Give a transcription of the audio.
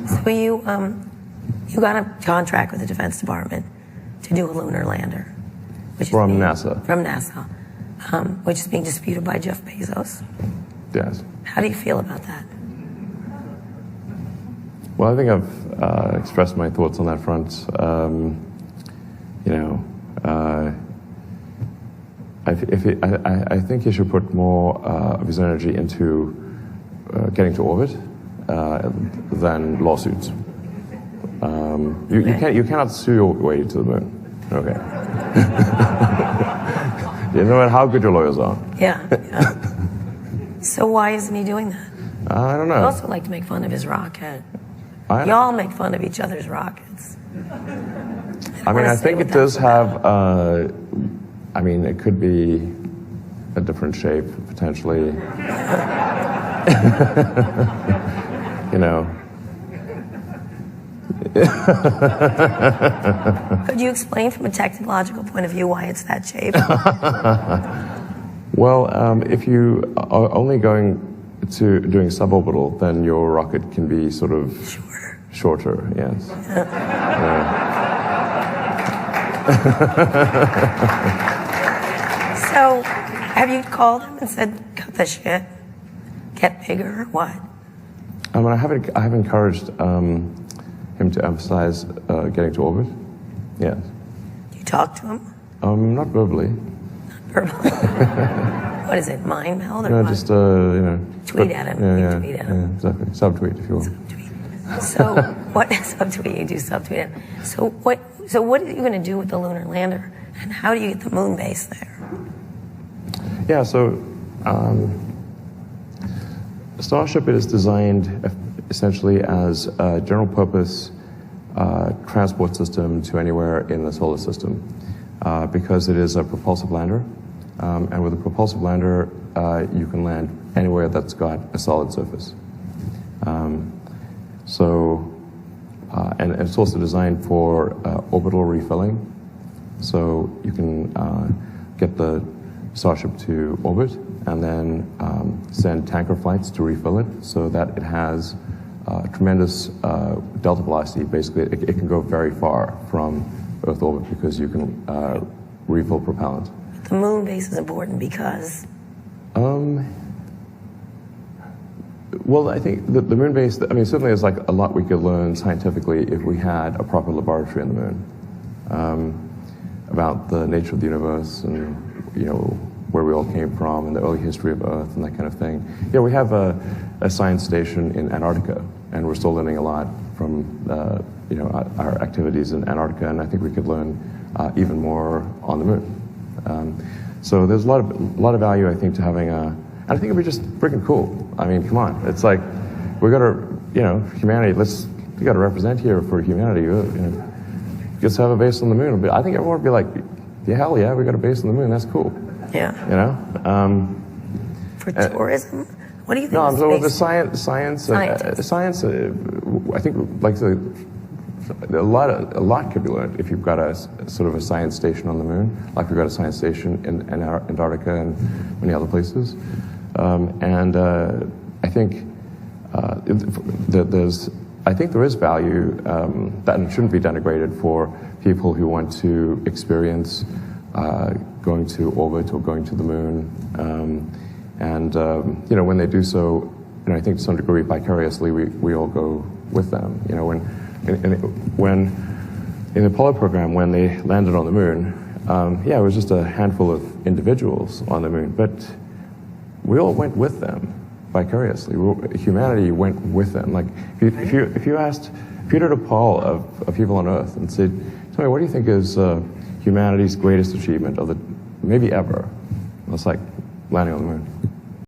So you got a contract with the Defense Department to do a lunar lander, from NASA. From NASA, which is being disputed by Jeff Bezos. Yes. How do you feel about that? Well, I think I've expressed my thoughts on that front. I think he should put more of his energy into getting to orbit than lawsuits. You cannot sue your way to the moon. Okay. You know how good your lawyers are. Yeah. So why isn't he doing that? I don't know. I also like to make fun of his rocket. Y'all make fun of each other's rockets. I think it does have. It could be a different shape potentially. Could you explain from a technological point of view why it's that shape? Well, if you are only going to doing suborbital, then your rocket can be sort of shorter, yes. So, have you called him and said, cut the shit, get bigger, or what? I have encouraged him to emphasize getting to orbit. Yes. Do you talk to him? Not verbally. Verbally. What is it, mind meld or no, what? Just tweet at him. Yeah, tweet at him. Yeah, exactly. Subtweet if you will. Subtweet. So what? Subtweet. You do subtweet him. So what are you going to do with the lunar lander, and how do you get the moon base there? Yeah. So Starship is designed essentially as a general purpose transport system to anywhere in the solar system because it is a propulsive lander. And with a propulsive lander, you can land anywhere that's got a solid surface. And it's also designed for orbital refilling. So you can get the Starship to orbit and then send tanker flights to refill it so that it has tremendous delta velocity. Basically, it can go very far from Earth orbit because you can refill propellant. The moon base is important because? Well, I think the moon base, certainly there's like a lot we could learn scientifically if we had a proper laboratory on the moon about the nature of the universe and, where we all came from and the early history of Earth and that kind of thing. Yeah, we have a science station in Antarctica, and we're still learning a lot from, our activities in Antarctica, and I think we could learn even more on the moon. So there's a lot of value, I think, to having and I think it'd be just freaking cool. Come on, it's like we got to, humanity. We got to represent here for humanity. Just have a base on the moon. But I think everyone would be like, yeah, hell yeah, we got a base on the moon. That's cool. Yeah. For tourism, what do you think? No, I'm talking about the science. I think a lot could be learned if you've got a sort of a science station on the moon, like we've got a science station in Antarctica and many other places. I think there is value that shouldn't be denigrated for people who want to experience going to orbit or going to the moon. When they do so, I think to some degree vicariously we all go with them. When in the Apollo program, when they landed on the moon, it was just a handful of individuals on the moon, but we all went with them vicariously. Humanity went with them. Like if you did a poll of people on Earth and said, "Tell me, what do you think is humanity's greatest achievement of maybe ever?" It's like landing on the moon.